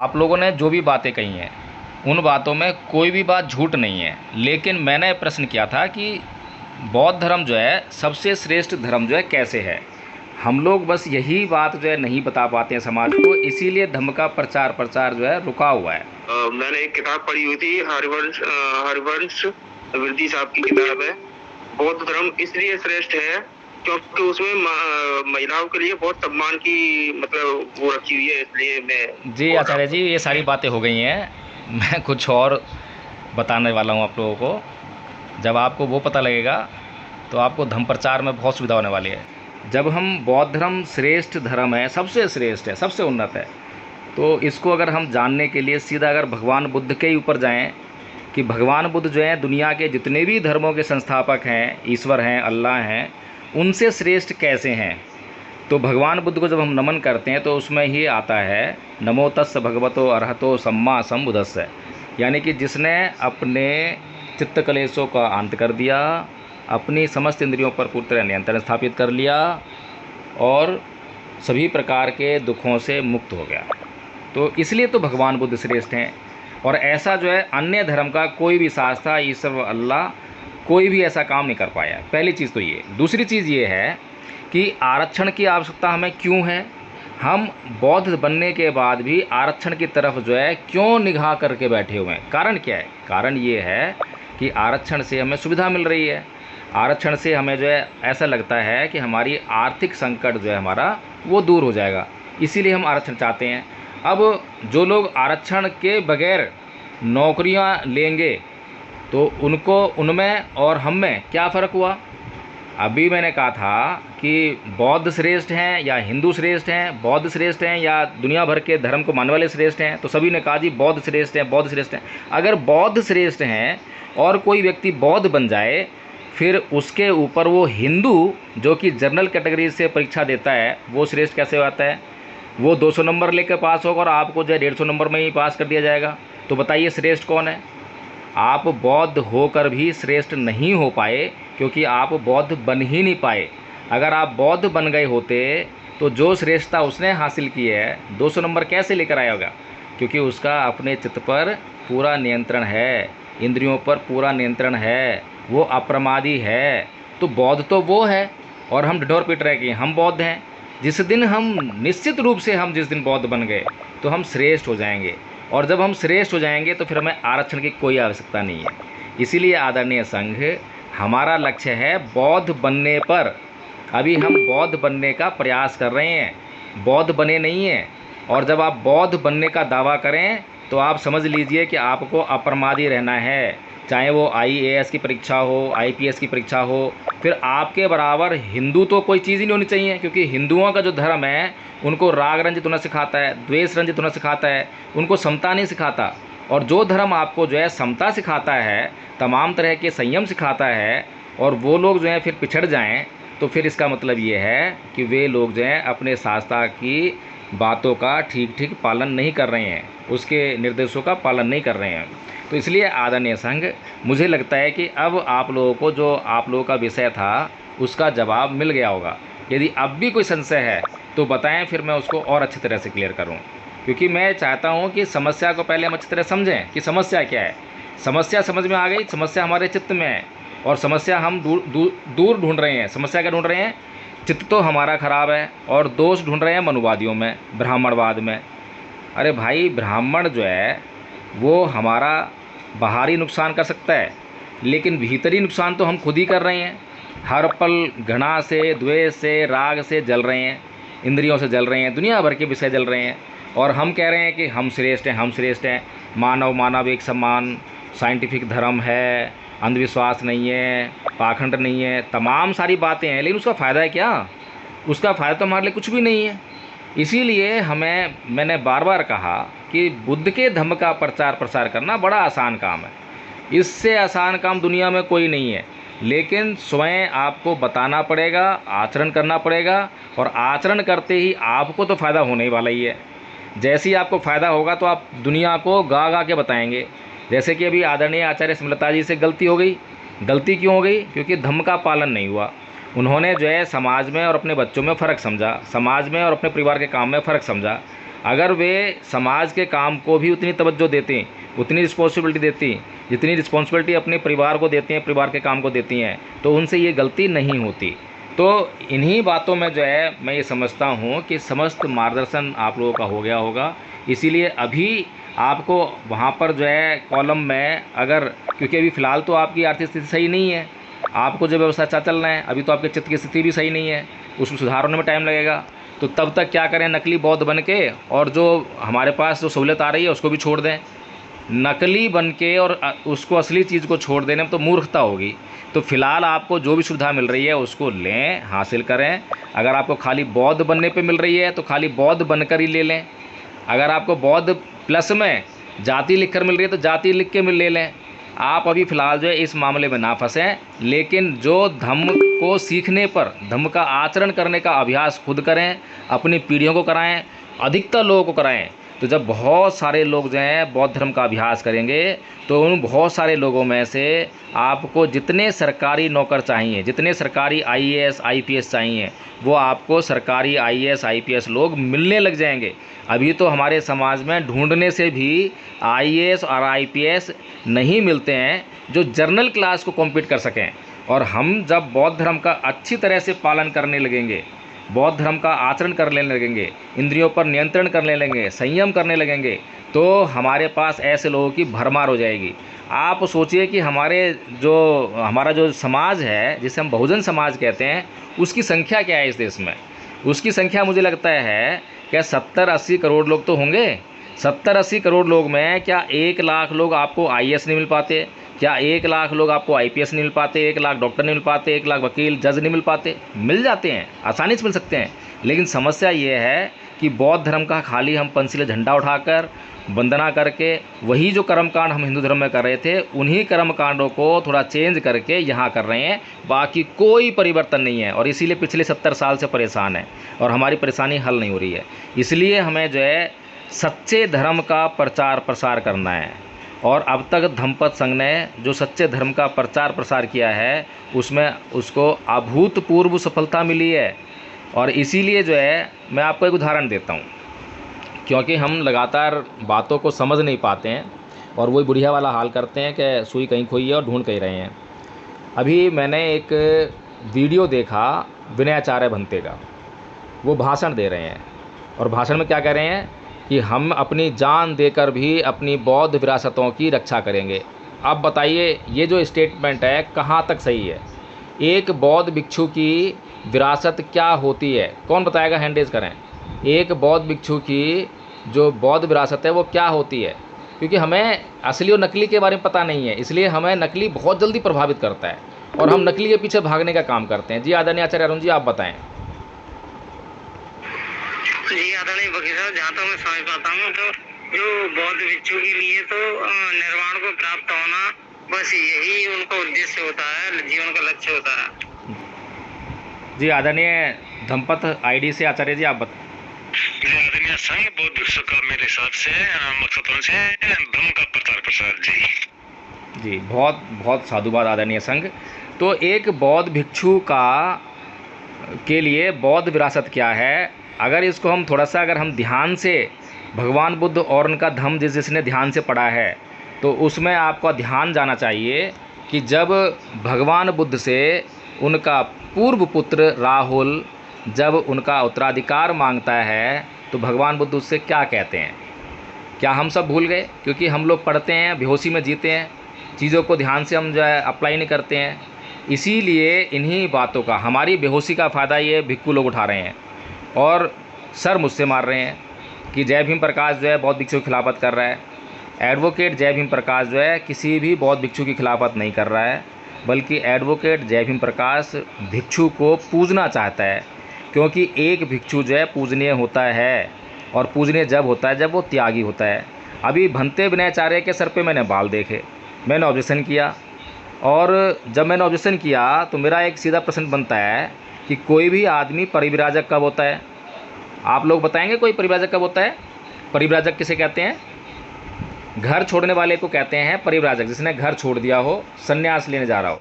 आप लोगों ने जो भी बातें कही हैं उन बातों में कोई भी बात झूठ नहीं है, लेकिन मैंने प्रश्न किया था कि बौद्ध धर्म जो है सबसे श्रेष्ठ धर्म जो है कैसे है। हम लोग बस यही बात जो है नहीं बता पाते हैं समाज को, इसीलिए धर्म का प्रचार प्रसार जो है रुका हुआ है। मैंने एक किताब पढ़ी हुई थी, हरिवंश वृद्धि साहब की किताब है। बौद्ध धर्म इसलिए श्रेष्ठ है क्योंकि उसमें महिलाओं के लिए बहुत सम्मान की मतलब वो रखी हुई है, इसलिए मैं जी आचार्य जी, ये सारी बातें हो गई हैं। मैं कुछ और बताने वाला हूँ आप लोगों को। जब आपको वो पता लगेगा तो आपको धर्म प्रचार में बहुत सुविधा होने वाली है। जब हम बौद्ध धर्म श्रेष्ठ धर्म है, सबसे श्रेष्ठ है, सबसे उन्नत है, तो इसको अगर हम जानने के लिए सीधा अगर भगवान बुद्ध के ही ऊपर जाएं कि भगवान बुद्ध जो हैं दुनिया के जितने भी धर्मों के संस्थापक हैं, ईश्वर हैं, अल्लाह हैं, उनसे श्रेष्ठ कैसे हैं, तो भगवान बुद्ध को जब हम नमन करते हैं तो उसमें ही आता है नमो तस्स भगवतो अरहतो सम्मा सम्बुद्धस्स, यानी कि जिसने अपने चित्त कलेशों का अंत कर दिया, अपनी समस्त इंद्रियों पर पूरी तरह नियंत्रण स्थापित कर लिया और सभी प्रकार के दुखों से मुक्त हो गया। तो इसलिए तो भगवान बुद्ध श्रेष्ठ हैं। और ऐसा जो है अन्य धर्म का कोई भी शास्त्र, ईश्वर, अल्लाह, कोई भी ऐसा काम नहीं कर पाया। पहली चीज़ तो ये। दूसरी चीज़ ये है कि आरक्षण की आवश्यकता हमें क्यों है। हम बौद्ध बनने के बाद भी आरक्षण की तरफ जो है क्यों निगाह करके बैठे हुए हैं। कारण क्या है? कारण ये है कि आरक्षण से हमें सुविधा मिल रही है। आरक्षण से हमें जो है ऐसा लगता है कि हमारी आर्थिक संकट जो है हमारा वो दूर हो जाएगा, इसीलिए हम आरक्षण चाहते हैं। अब जो लोग आरक्षण के बगैर नौकरियां लेंगे तो उनको, उनमें और हम में क्या फ़र्क हुआ। अभी मैंने कहा था कि बौद्ध श्रेष्ठ हैं या हिंदू श्रेष्ठ हैं, बौद्ध श्रेष्ठ हैं या दुनिया भर के धर्म को मानने वाले श्रेष्ठ हैं, तो सभी ने कहा जी बौद्ध श्रेष्ठ हैं, बौद्ध श्रेष्ठ हैं। अगर बौद्ध श्रेष्ठ हैं और कोई व्यक्ति बौद्ध बन जाए, फिर उसके ऊपर वो हिंदू जो कि जनरल कैटेगरी से परीक्षा देता है वो श्रेष्ठ कैसे होता है। वो 200 नंबर लेकर पास होगा और आपको जो है 150 नंबर में ही पास कर दिया जाएगा। तो बताइए श्रेष्ठ कौन है। आप बौद्ध होकर भी श्रेष्ठ नहीं हो पाए क्योंकि आप बौद्ध बन ही नहीं पाए। अगर आप बौद्ध बन गए होते तो जो श्रेष्ठता उसने हासिल की है 200 नंबर कैसे लेकर आया होगा, क्योंकि उसका अपने चित्त पर पूरा नियंत्रण है, इंद्रियों पर पूरा नियंत्रण है, वो अप्रमादी है। तो बौद्ध तो वो है और हम ढिढोर पीट रहे कि हम बौद्ध हैं। जिस दिन हम निश्चित रूप से हम जिस दिन बौद्ध बन गए तो हम श्रेष्ठ हो जाएंगे, और जब हम श्रेष्ठ हो जाएंगे तो फिर हमें आरक्षण की कोई आवश्यकता नहीं है। इसीलिए आदरणीय संघ, हमारा लक्ष्य है बौद्ध बनने पर। अभी हम बौद्ध बनने का प्रयास कर रहे हैं, बौद्ध बने नहीं हैं। और जब आप बौद्ध बनने का दावा करें तो आप समझ लीजिए कि आपको अप्रमादी रहना है, चाहे वो IAS की परीक्षा हो, IPS की परीक्षा हो। फिर आपके बराबर हिंदू तो कोई चीज़ ही नहीं होनी चाहिए, क्योंकि हिंदुओं का जो धर्म है उनको राग रंजित होना सिखाता है, द्वेष रंजित होना सिखाता है, उनको समता नहीं सिखाता। और जो धर्म आपको जो है समता सिखाता है, तमाम तरह के संयम सिखाता है, और वो लोग जो हैं फिर पिछड़ जाएं, तो फिर इसका मतलब ये है कि वे लोग जो हैं अपने शास्त्रा की बातों का ठीक ठीक पालन नहीं कर रहे हैं, उसके निर्देशों का पालन नहीं कर रहे हैं। तो इसलिए आदरणीय संघ, मुझे लगता है कि अब आप लोगों को जो आप लोगों का विषय था उसका जवाब मिल गया होगा। यदि अब भी कोई संशय है तो बताएं, फिर मैं उसको और अच्छी तरह से क्लियर करूं, क्योंकि मैं चाहता हूं कि समस्या को पहले हम अच्छी तरह समझें कि समस्या क्या है। समस्या समझ में आ गई, समस्या हमारे चित्त में है और समस्या हम दूर ढूंढ रहे हैं। समस्या क्या ढूंढ रहे हैं? चित्त तो हमारा खराब है और दोष ढूंढ रहे हैं मनुवादियों में, ब्राह्मणवाद में। अरे भाई, ब्राह्मण जो है वो हमारा बाहरी नुकसान कर सकता है, लेकिन भीतरी नुकसान तो हम खुद ही कर रहे हैं। हर पल घृणा से, द्वेष से, राग से जल रहे हैं, इंद्रियों से जल रहे हैं, दुनिया भर के विषय जल रहे हैं, और हम कह रहे हैं कि हम श्रेष्ठ हैं, हम श्रेष्ठ हैं। मानव मानव एक समान, साइंटिफिक धर्म है, अंधविश्वास नहीं है, पाखंड नहीं है, तमाम सारी बातें हैं, लेकिन उसका फ़ायदा है क्या? उसका फ़ायदा तो हमारे लिए कुछ भी नहीं है। इसीलिए मैंने बार बार कहा कि बुद्ध के धम्म का प्रचार प्रसार करना बड़ा आसान काम है। इससे आसान काम दुनिया में कोई नहीं है, लेकिन स्वयं आपको बताना पड़ेगा, आचरण करना पड़ेगा, और आचरण करते ही आपको तो फ़ायदा होने ही वाला ही है। जैसे ही आपको फ़ायदा होगा तो आप दुनिया को गा गा के बताएंगे। जैसे कि अभी आदरणीय आचार्य स्मृता जी से गलती हो गई। गलती क्यों हो गई? क्योंकि धम्म का पालन नहीं हुआ। उन्होंने जो है समाज में और अपने बच्चों में फ़र्क समझा, समाज में और अपने परिवार के काम में फ़र्क समझा। अगर वे समाज के काम को भी उतनी तवज्जो देती, उतनी रिस्पॉन्सिबिलिटी देती जितनी रिस्पॉन्सिबिलिटी अपने परिवार को देती हैं, परिवार के काम को देती हैं, तो उनसे ये गलती नहीं होती। तो इन्हीं बातों में जो है मैं ये समझता हूँ कि समस्त मार्गदर्शन आप लोगों का हो गया होगा। इसीलिए अभी आपको वहाँ पर जो है कॉलम में अगर, क्योंकि अभी फ़िलहाल तो आपकी आर्थिक स्थिति सही नहीं है, आपको जो व्यवसाय चलना है, अभी तो आपके चित्त की स्थिति भी सही नहीं है, उसमें सुधार होने में टाइम लगेगा। तो तब तक क्या करें, नकली बौद्ध बन के और जो हमारे पास जो सहूलियत आ रही है उसको भी छोड़ दें। नकली बन के और उसको असली चीज़ को छोड़ देने में तो मूर्खता होगी। तो फ़िलहाल आपको जो भी सुविधा मिल रही है उसको लें, हासिल करें। अगर आपको खाली बौद्ध बनने पे मिल रही है तो खाली बौद्ध बनकर ही ले लें। अगर आपको बौद्ध प्लस में जाति लिखकर मिल रही है तो जाति लिख के ले लें। आप अभी फ़िलहाल जो है इस मामले में ना फंसें, लेकिन जो धम्म को सीखने पर, धम्म का आचरण करने का अभ्यास खुद करें, अपनी पीढ़ियों को कराएं, अधिकतर लोगों को कराएं। तो जब बहुत सारे लोग जो हैं बौद्ध धर्म का अभ्यास करेंगे तो उन बहुत सारे लोगों में से आपको जितने सरकारी नौकर चाहिए, जितने सरकारी आईएएस आईपीएस चाहिए, वो आपको सरकारी आईएएस आईपीएस लोग मिलने लग जाएंगे। अभी तो हमारे समाज में ढूंढने से भी आईएएस और आईपीएस नहीं मिलते हैं जो जनरल क्लास को कॉम्पीट कर सकें। और हम जब बौद्ध धर्म का अच्छी तरह से पालन करने लगेंगे, बौद्ध धर्म का आचरण करने लगेंगे, इंद्रियों पर नियंत्रण करने लगेंगे, संयम करने लगेंगे, तो हमारे पास ऐसे लोगों की भरमार हो जाएगी। आप सोचिए कि हमारा जो समाज है, जिसे हम बहुजन समाज कहते हैं, उसकी संख्या क्या है इस देश में। उसकी संख्या मुझे लगता है क्या 70-80 करोड़ लोग तो होंगे। 70-80 करोड़ लोग में क्या 1 लाख लोग आपको आईएएस नहीं मिल पाते? क्या 1 लाख लोग आपको आईपीएस नहीं मिल पाते? 1 लाख डॉक्टर नहीं मिल पाते? 1 लाख वकील जज नहीं मिल पाते? मिल जाते हैं, आसानी से मिल सकते हैं। लेकिन समस्या ये है कि बौद्ध धर्म का खाली हम पंचशील झंडा उठाकर वंदना करके वही जो कर्मकांड हम हिंदू धर्म में कर रहे थे, उन्हीं कर्मकांडों को थोड़ा चेंज करके यहाँ कर रहे हैं। बाकी कोई परिवर्तन नहीं है और इसीलिए पिछले 70 साल से परेशान है और हमारी परेशानी हल नहीं हो रही है। इसलिए हमें जो है सच्चे धर्म का प्रचार प्रसार करना है। और अब तक धम्मपद संघ ने जो सच्चे धर्म का प्रचार प्रसार किया है उसमें उसको अभूतपूर्व सफलता मिली है। और इसीलिए जो है मैं आपको एक उदाहरण देता हूँ, क्योंकि हम लगातार बातों को समझ नहीं पाते हैं और वही बुढ़िया वाला हाल करते हैं कि सुई कहीं खोई है और ढूंढ कहीं रहे हैं। अभी मैंने एक वीडियो देखा विनय आचार्य भंते का, वो भाषण दे रहे हैं और भाषण में क्या कह रहे हैं कि हम अपनी जान देकर भी अपनी बौद्ध विरासतों की रक्षा करेंगे। अब बताइए ये जो स्टेटमेंट है कहाँ तक सही है? एक बौद्ध भिक्षु की विरासत क्या होती है? कौन बताएगा? हैंड रेज करें। एक बौद्ध भिक्षु की जो बौद्ध विरासत है वो क्या होती है? क्योंकि हमें असली और नकली के बारे में पता नहीं है, इसलिए हमें नकली बहुत जल्दी प्रभावित करता है और हम नकली के पीछे भागने का काम करते हैं। जी आदरणीय आचार्य अरुण जी, आप बताएं। जी आदरणीय वकील साहब, जहाँ तक मैं समझ पाता हूँ तो जो बौद्ध भिक्षु के लिए तो निर्वाण को प्राप्त होना, बस यही उनका उद्देश्य होता है, जीवन का लक्ष्य होता है। जी आदरणीय धम्मपद आईडी से आचार्य जी आप बताएं। आदरणीय संघ बौद्ध भिक्षु का मेरे हिसाब से मकसद से धर्म का प्रचार प्रसार। जी बहुत बहुत साधुवाद आदरणीय संघ। तो एक बौद्ध भिक्षु के लिए बौद्ध विरासत क्या है, अगर इसको हम थोड़ा सा अगर हम ध्यान से भगवान बुद्ध और उनका धम्म जिसने ध्यान से पढ़ा है तो उसमें आपका ध्यान जाना चाहिए कि जब भगवान बुद्ध से उनका पूर्व पुत्र राहुल जब उनका उत्तराधिकार मांगता है तो भगवान बुद्ध उससे क्या कहते हैं? क्या हम सब भूल गए? क्योंकि हम लोग पढ़ते हैं, बेहोशी में जीते हैं, चीज़ों को ध्यान से हम जो है अप्लाई नहीं करते हैं। इसीलिए इन्हीं बातों का, हमारी बेहोशी का फ़ायदा ये भिक्खु लोग उठा रहे हैं और सर मुझसे मार रहे हैं कि जय भीम प्रकाश जो है बौद्ध भिक्षु की खिलाफत कर रहा है। एडवोकेट जय भीम प्रकाश जो है किसी भी बौद्ध भिक्षु की खिलाफत नहीं कर रहा है, बल्कि एडवोकेट जय भीम प्रकाश भिक्षु को पूजना चाहता है। क्योंकि एक भिक्षु जो है पूजनीय होता है और पूजनीय जब होता है जब वो त्यागी होता है। अभी भंते विनय आचार्य के सर पे मैंने बाल देखे, मैंने ऑब्जेक्शन किया और जब मैंने ऑब्जेक्शन किया तो मेरा एक सीधा प्रश्न बनता है कि कोई भी आदमी परिव्राजक कब होता है? आप लोग बताएंगे कोई परिव्राजक कब होता है? परिव्राजक किसे कहते हैं? घर छोड़ने वाले को कहते हैं परिव्राजक, जिसने घर छोड़ दिया हो, संन्यास लेने जा रहा हो।